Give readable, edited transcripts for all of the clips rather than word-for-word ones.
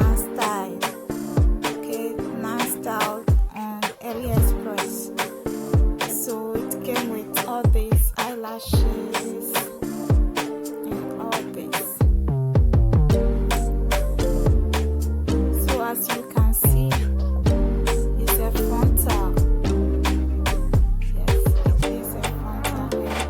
Nana style. Okay, Nana style on AliExpress. So it came with all these eyelashes and all this. So as you can see, it's a frontal. Yes, it is a frontal hair.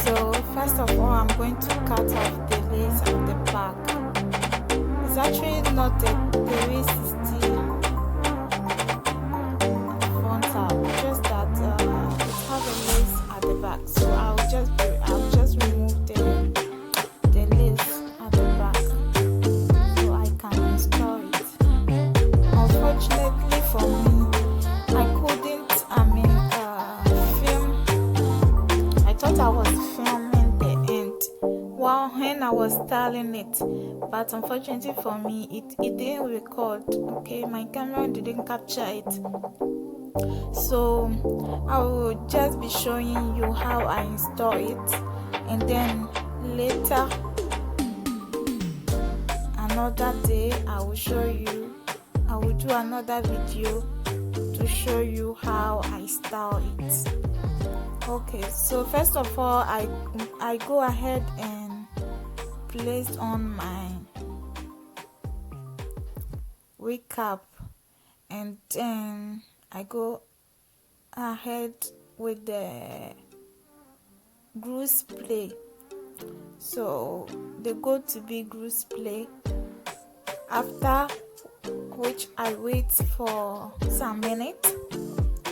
So first of all, I'm going to cut off the lace at the back. It's actually not a 360 frontal, just that it has a lace at the back. So I'll just remove the lace at the back so I can install it. Unfortunately for me, I couldn't. Film. I thought I was filming the end when I was styling it, but unfortunately for me, it didn't record. Okay, my camera didn't capture it. So I will just be showing you how I install it, and then later another day I will do another video to show you how I style it. Okay, so first of all, I go ahead and place on my wig cap, and then I go ahead with the glue spray. So they go to be glue spray, after which I wait for some minutes,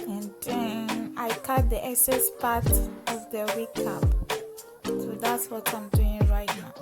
and then I cut the excess part of the wig cap. So that's what I'm doing right now.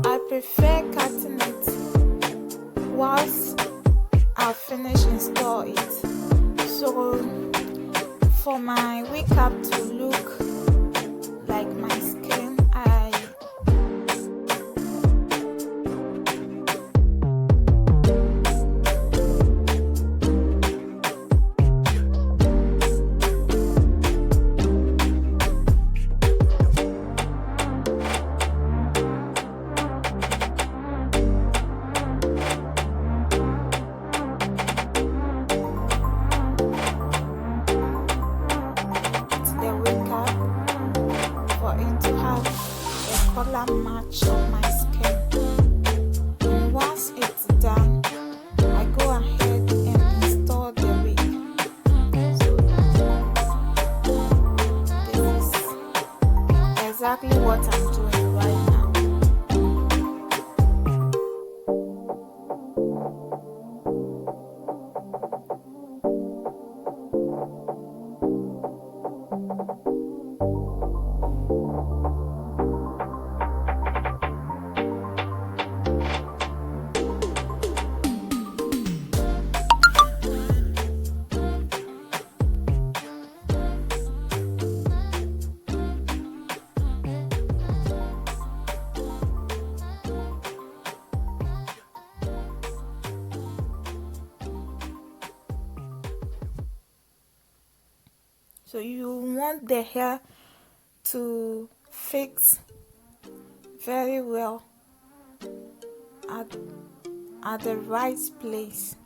I prefer cutting it whilst I finish install it. So for my wig cap to look like my skin, color match of my skin. And once it's done, I go ahead and install the wig. So this is exactly what I'm doing right now. So you want the hair to fix very well at the right place.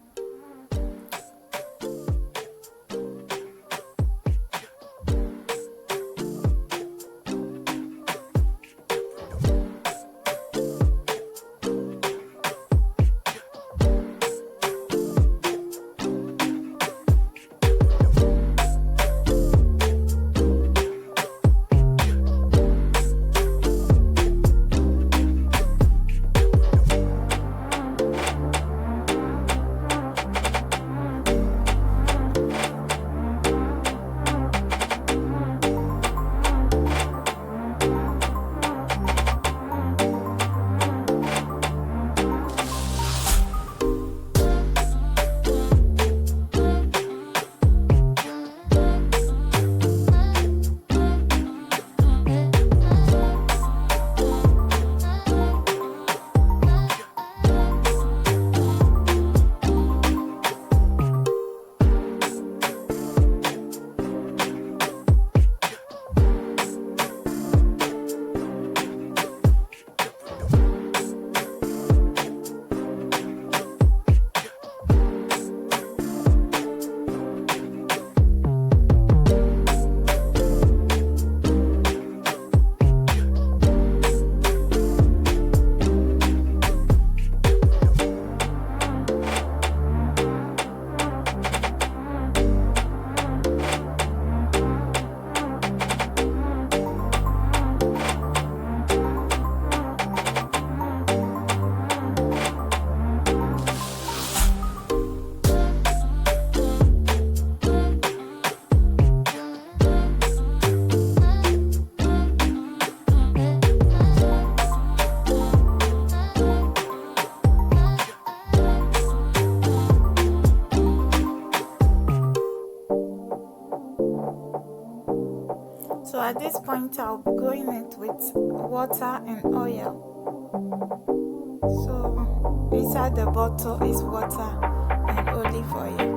at this point I'll be going it with water and oil. So inside the bottle is water and olive oil.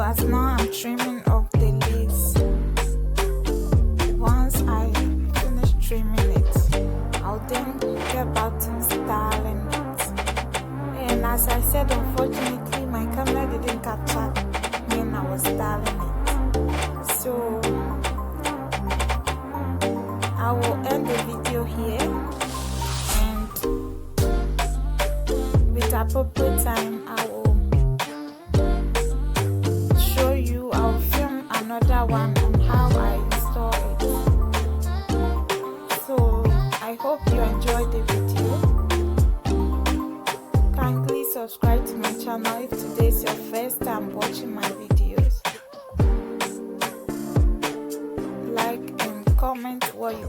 As now I'm trimming off the leaves. Once I finish trimming it, I'll then get back to styling it. And as I said, unfortunately my camera didn't capture when I was styling it. So I will end the video here, and with appropriate time I will another one on how I install it. So I hope you enjoyed the video. Kindly subscribe to my channel if today is your first time watching my videos. Like and comment what you